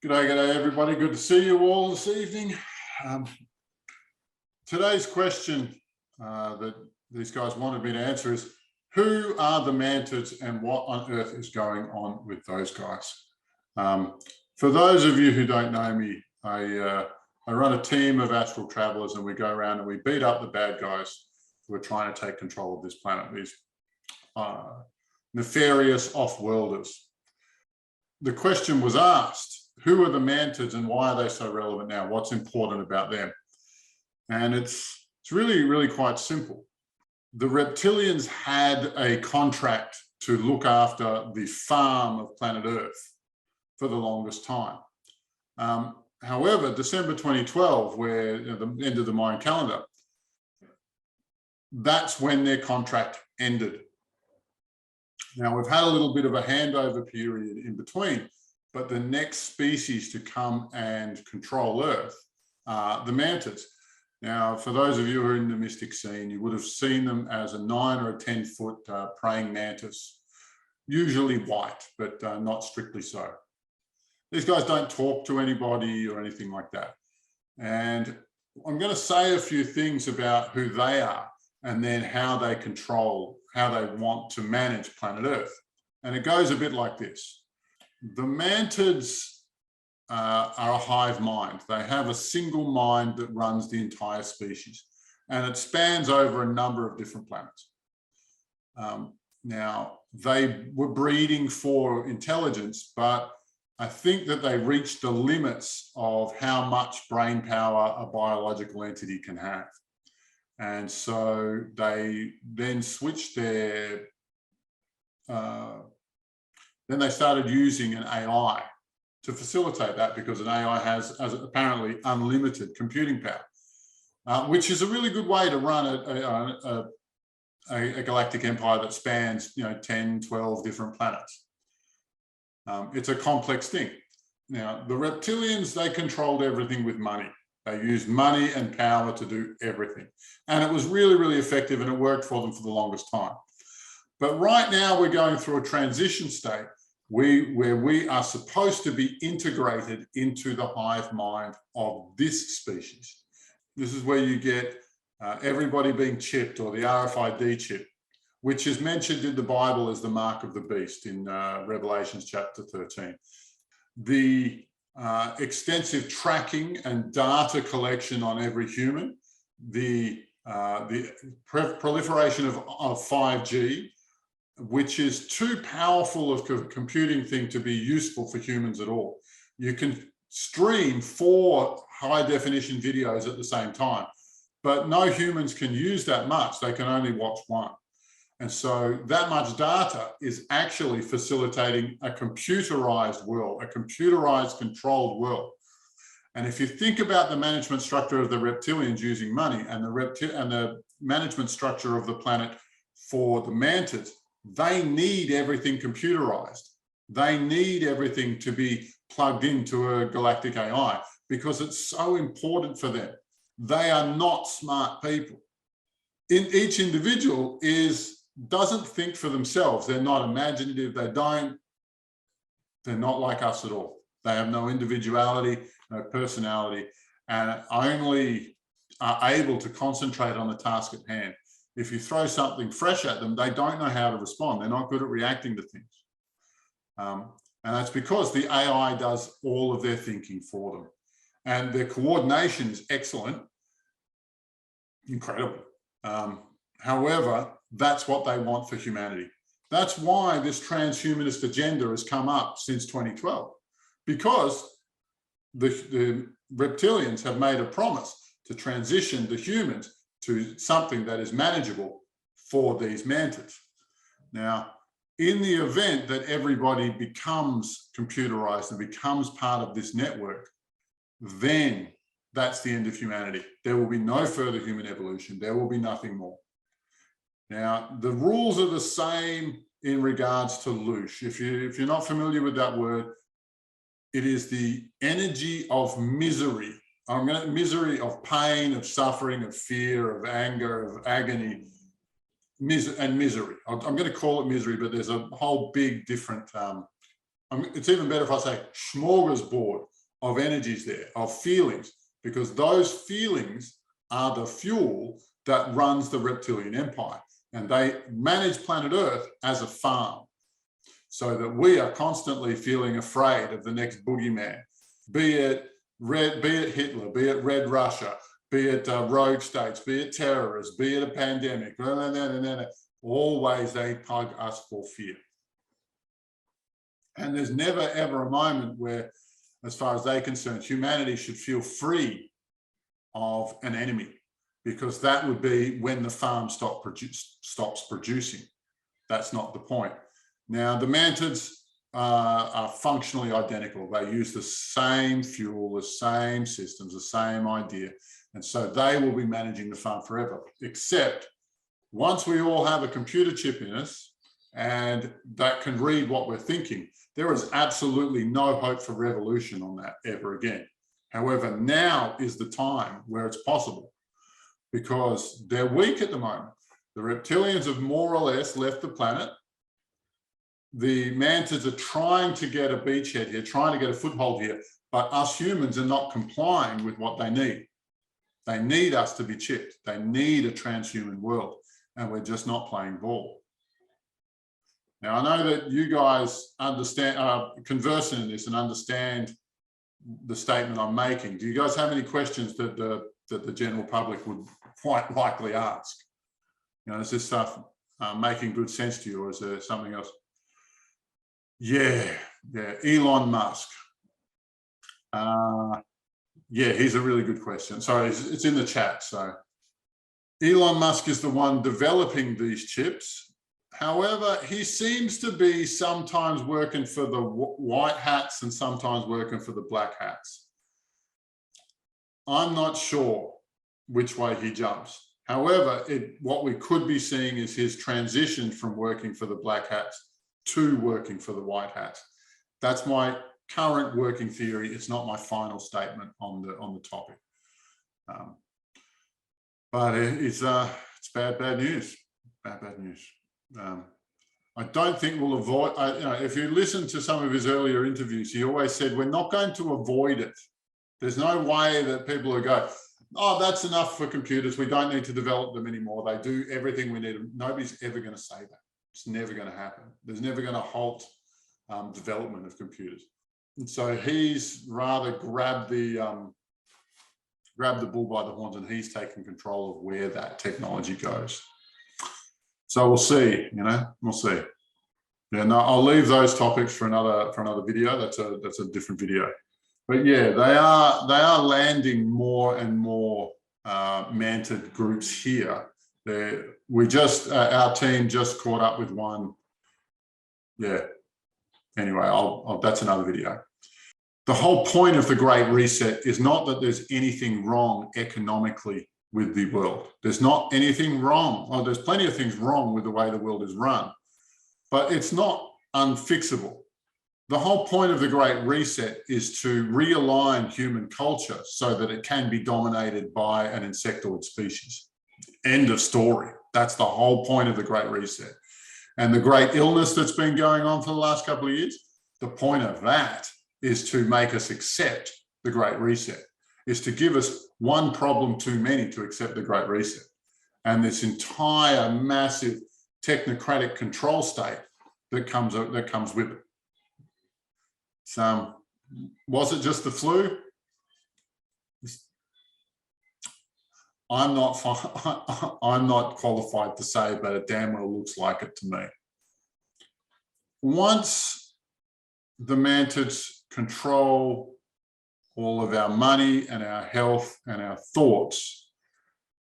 G'day everybody, good to see you all this evening. Today's question that these guys wanted me to answer is, who are the Mantas and what on earth is going on with those guys? For those of you who don't know me, I run a team of astral travelers and we go around and we beat up the bad guys who are trying to take control of this planet, these nefarious off-worlders. The question was asked, who are the Mantas and why are they so relevant now? What's important about them? And it's really quite simple. The reptilians had a contract to look after the farm of planet Earth for the longest time. However, December 2012, where the end of the Mayan calendar, that's when their contract ended. Now, we've had a little bit of a handover period in between, but the next species to come and control Earth are the Mantas. Now, for those of you who are in the mystic scene, you would have seen them as a 9 or a 10-foot praying mantis, usually white, but not strictly so. These guys don't talk to anybody or anything like that. And I'm going to say a few things about who they are and then how they control, how they want to manage planet Earth. And it goes a bit like this. The Mantas are a hive mind. They have a single mind that runs the entire species, and it spans over a number of different planets. Now, they were breeding for intelligence, but I think that they reached the limits of how much brain power a biological entity can have. And so they then switched their, then they started using an AI to facilitate that, because an AI has apparently unlimited computing power, which is a really good way to run a galactic empire that spans 10, 12 different planets. It's a complex thing. Now, the reptilians, they controlled everything with money. They used money and power to do everything. And it was really effective, and it worked for them for the longest time. But right now we're going through a transition state where we are supposed to be integrated into the hive mind of this species. This is where you get everybody being chipped, or the RFID chip, which is mentioned in the Bible as the mark of the beast in Revelations chapter 13. The extensive tracking and data collection on every human, the proliferation of 5G, which is too powerful of a computing thing to be useful for humans at all. You can stream 4 high-definition videos at the same time, but no humans can use that much. They can only watch one. And so that much data is actually facilitating a computerized world, a computerized controlled world. And if you think about the management structure of the reptilians using money, and the management structure of the planet for the Mantas, they need everything computerized. They need everything to be plugged into a galactic AI because it's so important for them. They are not smart people. Each individual doesn't think for themselves. They're not imaginative. They're not like us at all. They have no individuality, no personality, and only are able to concentrate on the task at hand. If you throw something fresh at them, they don't know how to respond. They're not good at reacting to things. And that's because the AI does all of their thinking for them. And their coordination is excellent, incredible. However, that's what they want for humanity. That's why this transhumanist agenda has come up since 2012, because the reptilians have made a promise to transition the humans to something that is manageable for these Mantas. Now, in the event that everybody becomes computerized and becomes part of this network, then that's the end of humanity. There will be no further human evolution. There will be nothing more. Now, the rules are the same in regards to Loosh. If you're not familiar with that word, it is the energy of misery. Misery of pain, of suffering, of fear, of anger, of agony, and misery. I'm going to call it misery, but there's a whole big different, it's even better if I say smorgasbord of energies there, of feelings, because those feelings are the fuel that runs the reptilian empire. And they manage planet Earth as a farm, so that we are constantly feeling afraid of the next boogeyman, be it Hitler, be it Red Russia, be it rogue states, be it terrorists, be it a pandemic, always they pug us for fear. And there's never, ever a moment where, as far as they're concerned, humanity should feel free of an enemy, because that would be when the farm stops producing. That's not the point. Now, the Mantas are functionally identical. They use the same fuel, the same systems, the same idea. And so they will be managing the farm forever, except once we all have a computer chip in us and that can read what we're thinking, there is absolutely no hope for revolution on that ever again. However, now is the time where it's possible, because they're weak at the moment. The reptilians have more or less left the planet. The Mantas are trying to get a beachhead here, trying to get a foothold here, but us humans are not complying with what they need. They need us to be chipped. They need a transhuman world, and we're just not playing ball. Now, I know that you guys understand, conversant in this and understand the statement I'm making. Do you guys have any questions that the general public would quite likely ask? You know, is this stuff making good sense to you, or is there something else? Yeah, Elon Musk. Yeah, he's a really good question. Sorry, it's in the chat. So Elon Musk is the one developing these chips. However, he seems to be sometimes working for the white hats and sometimes working for the black hats. I'm not sure which way he jumps. However, what we could be seeing is his transition from working for the black hats to working for the white hats. That's my current working theory. It's not my final statement on the topic. But it's bad news. Bad news. I don't think we'll avoid, you know, if you listen to some of his earlier interviews, he always said, we're not going to avoid it. There's no way that people will go, oh, that's enough for computers. We don't need to develop them anymore. They do everything we need. Nobody's ever going to say that. It's never going to happen. There's never going to halt development of computers. And so he's rather grabbed the bull by the horns, and he's taken control of where that technology goes. So we'll see, you know, we'll see. Yeah, no, I'll leave those topics for another video. That's a different video. But yeah, they are landing more and more Mantid groups here. Our team just caught up with one. Yeah. Anyway, that's another video. The whole point of the Great Reset is not that there's anything wrong economically with the world. There's not anything wrong. Well, there's plenty of things wrong with the way the world is run, but it's not unfixable. The whole point of the Great Reset is to realign human culture so that it can be dominated by an insectoid species. End of story. That's the whole point of the Great Reset. And the great illness that's been going on for the last couple of years, the point of that is to make us accept the Great Reset, is to give us one problem too many to accept the Great Reset. And this entire massive technocratic control state that comes with it. So, was it just the flu? I'm not qualified to say, but it damn well looks like it to me. Once the Mantids control all of our money and our health and our thoughts,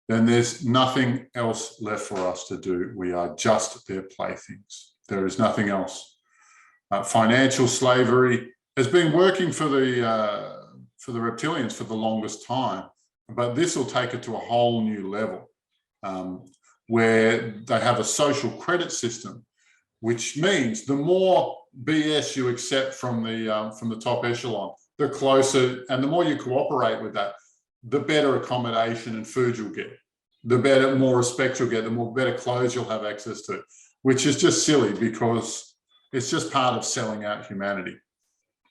then there's nothing else left for us to do. We are just their playthings. There is nothing else. Financial slavery has been working for the reptilians for the longest time, but this will take it to a whole new level where they have a social credit system, which means the more BS you accept from the top echelon, the closer and the more you cooperate with that, the better accommodation and food you'll get, the more respect you'll get, the more better clothes you'll have access to, which is just silly because it's just part of selling out humanity.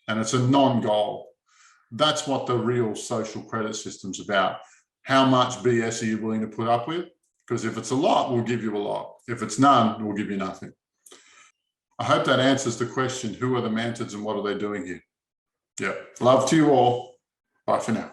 And it's a non-goal. That's what the real social credit system's about. How much BS are you willing to put up with? Because if it's a lot, we'll give you a lot. If it's none, we'll give you nothing. I hope that answers the question, who are the Mantids and what are they doing here? Yeah. Love to you all. Bye for now.